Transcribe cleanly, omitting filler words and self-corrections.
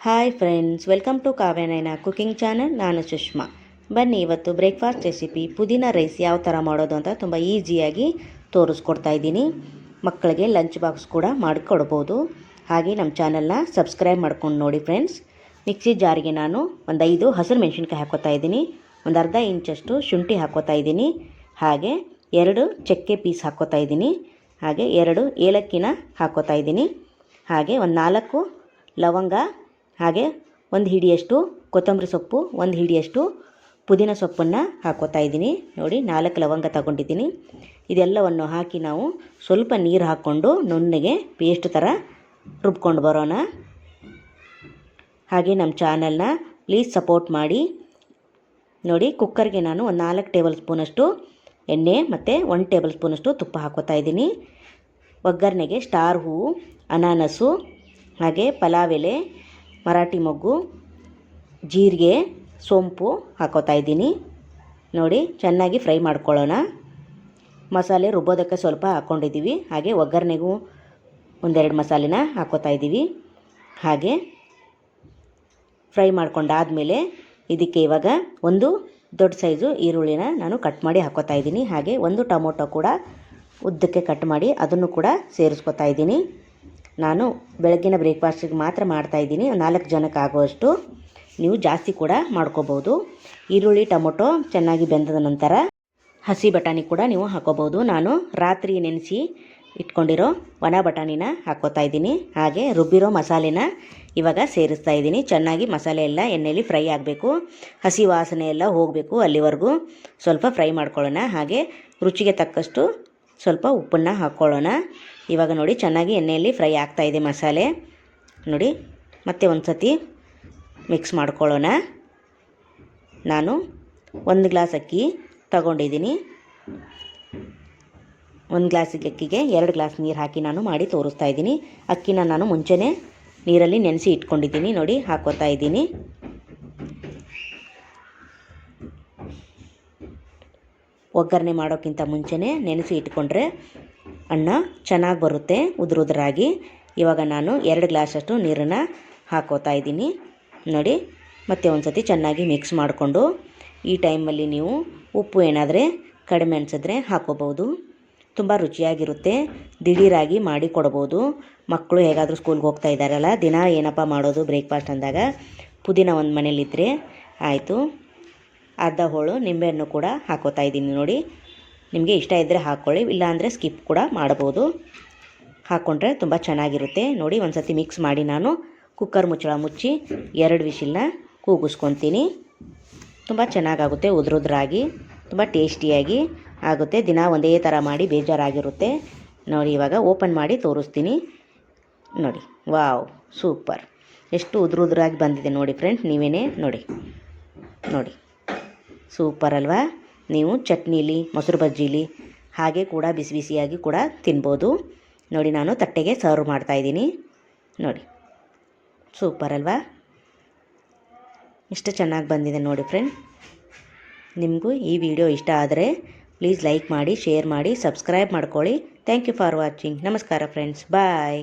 Hi friends, welcome to Kavyanayana cooking channel. ನಾನು ಸುಷ್ಮಾ. ಬನ್ನಿ ಇವತ್ತು ಬ್ರೇಕ್ಫಾಸ್ಟ್ ರೆಸಿಪಿ ಪುದೀನ ರೈಸ್ ಯಾವ ಥರ ಮಾಡೋದು ಅಂತ ತುಂಬ ಈಸಿಯಾಗಿ ತೋರಿಸ್ಕೊಡ್ತಾ ಇದ್ದೀನಿ. ಮಕ್ಕಳಿಗೆ ಲಂಚ್ ಬಾಕ್ಸ್ ಕೂಡ ಮಾಡಿಕೊಡ್ಬೋದು. ಹಾಗೆ ನಮ್ಮ ಚಾನಲ್ನ ಸಬ್ಸ್ಕ್ರೈಬ್ ಮಾಡ್ಕೊಂಡು ನೋಡಿ ಫ್ರೆಂಡ್ಸ್. ಮಿಕ್ಸಿ ಜಾರಿಗೆ ನಾನು ಒಂದು 5 ಹಸಿರು ಮೆಣಸಿನ್ಕಾಯಿ ಹಾಕ್ಕೋತಾ ಇದ್ದೀನಿ, ಒಂದು ಅರ್ಧ ಇಂಚಷ್ಟು ಶುಂಠಿ ಹಾಕ್ಕೋತಾ ಇದ್ದೀನಿ, ಹಾಗೆ 2 ಚಕ್ಕೆ ಪೀಸ್ ಹಾಕ್ಕೋತಾ ಇದ್ದೀನಿ, ಹಾಗೆ 2 ಏಲಕ್ಕಿನ ಹಾಕ್ಕೋತಾ ಇದ್ದೀನಿ, ಹಾಗೆ ಒಂದು 4 ಲವಂಗ, ಹಾಗೆ ಒಂದು ಹಿಡಿಯಷ್ಟು ಕೊತ್ತಂಬರಿ ಸೊಪ್ಪು, ಒಂದು ಹಿಡಿಯಷ್ಟು ಪುದೀನ ಸೊಪ್ಪನ್ನು ಹಾಕ್ಕೋತಾ ಇದ್ದೀನಿ. ನೋಡಿ 4 ಲವಂಗ ತಗೊಂಡಿದ್ದೀನಿ. ಇದೆಲ್ಲವನ್ನು ಹಾಕಿ ನಾವು ಸ್ವಲ್ಪ ನೀರು ಹಾಕ್ಕೊಂಡು ನುಣ್ಣಗೆ ಪೇಸ್ಟ್ ಥರ ರುಬ್ಕೊಂಡು ಬರೋಣ. ಹಾಗೆ ನಮ್ಮ ಚಾನಲ್ನ ಪ್ಲೀಸ್ ಸಪೋರ್ಟ್ ಮಾಡಿ. ನೋಡಿ, ಕುಕ್ಕರ್ಗೆ ನಾನು ಒಂದು 4 ಟೇಬಲ್ ಸ್ಪೂನಷ್ಟು ಎಣ್ಣೆ ಮತ್ತು 1 ಟೇಬಲ್ ಸ್ಪೂನಷ್ಟು ತುಪ್ಪ ಹಾಕ್ಕೋತಾ ಇದ್ದೀನಿ. ಒಗ್ಗರಣೆಗೆ ಸ್ಟಾರ್ ಹೂವು, ಅನಾನಸು, ಹಾಗೆ ಪಲಾವ್ ಎಲೆ, ಮರಾಠಿ ಮೊಗ್ಗು, ಜೀರಿಗೆ, ಸೋಂಪು ಹಾಕ್ಕೋತಾ ಇದ್ದೀನಿ. ನೋಡಿ, ಚೆನ್ನಾಗಿ ಫ್ರೈ ಮಾಡ್ಕೊಳ್ಳೋಣ. ಮಸಾಲೆ ರುಬ್ಬೋದಕ್ಕೆ ಸ್ವಲ್ಪ ಹಾಕ್ಕೊಂಡಿದ್ದೀವಿ, ಹಾಗೆ ಒಗ್ಗರಣೆಗೂ 1-2 ಮಸಾಲೆನ ಹಾಕ್ಕೋತಾ ಇದ್ದೀವಿ. ಹಾಗೆ ಫ್ರೈ ಮಾಡ್ಕೊಂಡಾದಮೇಲೆ ಇದಕ್ಕೆ ಇವಾಗ ಒಂದು ದೊಡ್ಡ ಸೈಜು ಈರುಳ್ಳಿನ ನಾನು ಕಟ್ ಮಾಡಿ ಹಾಕ್ಕೋತಾ ಇದ್ದೀನಿ, ಹಾಗೆ 1 ಟೊಮೊಟೊ ಕೂಡ ಉದ್ದಕ್ಕೆ ಕಟ್ ಮಾಡಿ ಅದನ್ನು ಕೂಡ ಸೇರಿಸ್ಕೊತಾ ಇದ್ದೀನಿ. ನಾನು ಬೆಳಗ್ಗಿನ ಬ್ರೇಕ್ಫಾಸ್ಟಿಗೆ ಮಾತ್ರ ಮಾಡ್ತಾಯಿದ್ದೀನಿ, 4 ಜನಕ್ಕೆ ಆಗುವಷ್ಟು. ನೀವು ಜಾಸ್ತಿ ಕೂಡ ಮಾಡ್ಕೋಬೋದು. ಈರುಳ್ಳಿ ಟೊಮೊಟೊ ಚೆನ್ನಾಗಿ ಬೆಂದ ನಂತರ ಹಸಿ ಬಟಾಣಿ ಕೂಡ ನೀವು ಹಾಕೋಬೋದು. ನಾನು ರಾತ್ರಿ ನೆನೆಸಿ ಇಟ್ಕೊಂಡಿರೋ ಒಣ ಬಟಾಣಿನ ಹಾಕ್ಕೋತಾ ಇದ್ದೀನಿ, ಹಾಗೆ ರುಬ್ಬಿರೋ ಮಸಾಲೆನ ಇವಾಗ ಸೇರಿಸ್ತಾ ಇದ್ದೀನಿ. ಚೆನ್ನಾಗಿ ಮಸಾಲೆ ಎಲ್ಲ ಎಣ್ಣೆಯಲ್ಲಿ ಫ್ರೈ ಆಗಬೇಕು, ಹಸಿ ವಾಸನೆ ಎಲ್ಲ ಹೋಗಬೇಕು, ಅಲ್ಲಿವರೆಗೂ ಸ್ವಲ್ಪ ಫ್ರೈ ಮಾಡ್ಕೊಳ್ಳೋಣ. ಹಾಗೆ ರುಚಿಗೆ ತಕ್ಕಷ್ಟು ಸ್ವಲ್ಪ ಉಪ್ಪನ್ನು ಹಾಕ್ಕೊಳ್ಳೋಣ. ಇವಾಗ ನೋಡಿ, ಚೆನ್ನಾಗಿ ಎಣ್ಣೆಯಲ್ಲಿ ಫ್ರೈ ಆಗ್ತಾಯಿದೆ ಮಸಾಲೆ. ನೋಡಿ, ಮತ್ತೆ ಒಂದು ಸತಿ ಮಿಕ್ಸ್ ಮಾಡ್ಕೊಳ್ಳೋಣ. ನಾನು 1 ಗ್ಲಾಸ್ ಅಕ್ಕಿ ತಗೊಂಡಿದ್ದೀನಿ. 1 ಗ್ಲಾಸ್ ಅಕ್ಕಿಗೆ 2 ಗ್ಲಾಸ್ ನೀರು ಹಾಕಿ ನಾನು ಮಾಡಿ ತೋರಿಸ್ತಾ ಇದ್ದೀನಿ. ಅಕ್ಕಿನ ನಾನು ಮುಂಚೆನೇ ನೀರಲ್ಲಿ ನೆನೆಸಿ ಇಟ್ಕೊಂಡಿದ್ದೀನಿ. ನೋಡಿ, ಹಾಕ್ಕೋತಾ ಇದ್ದೀನಿ. ಒಗ್ಗರಣೆ ಮಾಡೋಕ್ಕಿಂತ ಮುಂಚೆನೇ ನೆನೆಸಿ ಇಟ್ಕೊಂಡ್ರೆ ಅನ್ನ ಚೆನ್ನಾಗಿ ಬರುತ್ತೆ ಉದುರಾಗಿ. ಇವಾಗ ನಾನು 2 ಗ್ಲಾಸಷ್ಟು ನೀರನ್ನು ಹಾಕ್ಕೋತಾ ಇದ್ದೀನಿ. ನೋಡಿ, ಮತ್ತೆ ಒಂದು ಸತಿ ಚೆನ್ನಾಗಿ ಮಿಕ್ಸ್ ಮಾಡಿಕೊಂಡು ಈ ಟೈಮಲ್ಲಿ ನೀವು ಉಪ್ಪು ಏನಾದರೆ ಕಡಿಮೆ ಅನಿಸಿದ್ರೆ ಹಾಕ್ಕೋಬೋದು. ತುಂಬ ರುಚಿಯಾಗಿರುತ್ತೆ. ದಿಢೀರಾಗಿ ಮಾಡಿ ಕೊಡ್ಬೋದು. ಮಕ್ಕಳು ಹೇಗಾದರೂ ಸ್ಕೂಲ್ಗೆ ಹೋಗ್ತಾ ಇದ್ದಾರಲ್ಲ, ದಿನ ಏನಪ್ಪ ಮಾಡೋದು ಬ್ರೇಕ್ಫಾಸ್ಟ್ ಅಂದಾಗ ಪುದೀನ ಒಂದು ಮನೇಲಿದ್ದರೆ ಆಯಿತು. ಅರ್ಧ ಹೋಳು ನಿಂಬೆಹಣ್ಣು ಕೂಡ ಹಾಕ್ಕೋತಾ ಇದ್ದೀನಿ. ನೋಡಿ, ನಿಮಗೆ ಇಷ್ಟ ಇದ್ದರೆ ಹಾಕ್ಕೊಳ್ಳಿ, ಇಲ್ಲಾಂದರೆ ಸ್ಕಿಪ್ ಕೂಡ ಮಾಡ್ಬೋದು. ಹಾಕ್ಕೊಂಡ್ರೆ ತುಂಬ ಚೆನ್ನಾಗಿರುತ್ತೆ. ನೋಡಿ, ಒಂದು ಸತಿ ಮಿಕ್ಸ್ ಮಾಡಿ ನಾನು ಕುಕ್ಕರ್ ಮುಚ್ಚಳ ಮುಚ್ಚಿ 2 ವಿಷಿಲ್ನ ಕೂಗಿಸ್ಕೊತೀನಿ. ತುಂಬ ಚೆನ್ನಾಗಾಗುತ್ತೆ, ಉದುರಾಗಿ ತುಂಬ ಟೇಸ್ಟಿಯಾಗಿ ಆಗುತ್ತೆ. ದಿನ ಒಂದೇ ಥರ ಮಾಡಿ ಬೇಜಾರಾಗಿರುತ್ತೆ. ನೋಡಿ, ಇವಾಗ ಓಪನ್ ಮಾಡಿ ತೋರಿಸ್ತೀನಿ. ನೋಡಿ, ವಾವ್, ಸೂಪರ್, ಎಷ್ಟು ಉದುರಾಗಿ ಬಂದಿದೆ ನೋಡಿ ಫ್ರೆಂಡ್ಸ್. ನೀವೇ ನೋಡಿ ಸೂಪರ್ ಅಲ್ವಾ? ನೀವು ಚಟ್ನೀಲಿ, ಮೊಸರು ಬಜ್ಜೀಲಿ ಹಾಗೆ ಕೂಡ ಬಿಸಿ ಬಿಸಿಯಾಗಿ ಕೂಡ ತಿನ್ಬೋದು. ನೋಡಿ, ನಾನು ತಟ್ಟೆಗೆ ಸರ್ವ್ ಮಾಡ್ತಾಯಿದ್ದೀನಿ. ನೋಡಿ, ಸೂಪರ್ ಅಲ್ವಾ? ಎಷ್ಟು ಚೆನ್ನಾಗಿ ಬಂದಿದೆ ನೋಡಿ ಫ್ರೆಂಡ್. ನಿಮಗೂ ಈ ವಿಡಿಯೋ ಇಷ್ಟ ಆದರೆ ಪ್ಲೀಸ್ ಲೈಕ್ ಮಾಡಿ, ಶೇರ್ ಮಾಡಿ, ಸಬ್ಸ್ಕ್ರೈಬ್ ಮಾಡ್ಕೊಳ್ಳಿ. Thank you for watching. ನಮಸ್ಕಾರ ಫ್ರೆಂಡ್ಸ್, ಬಾಯ್.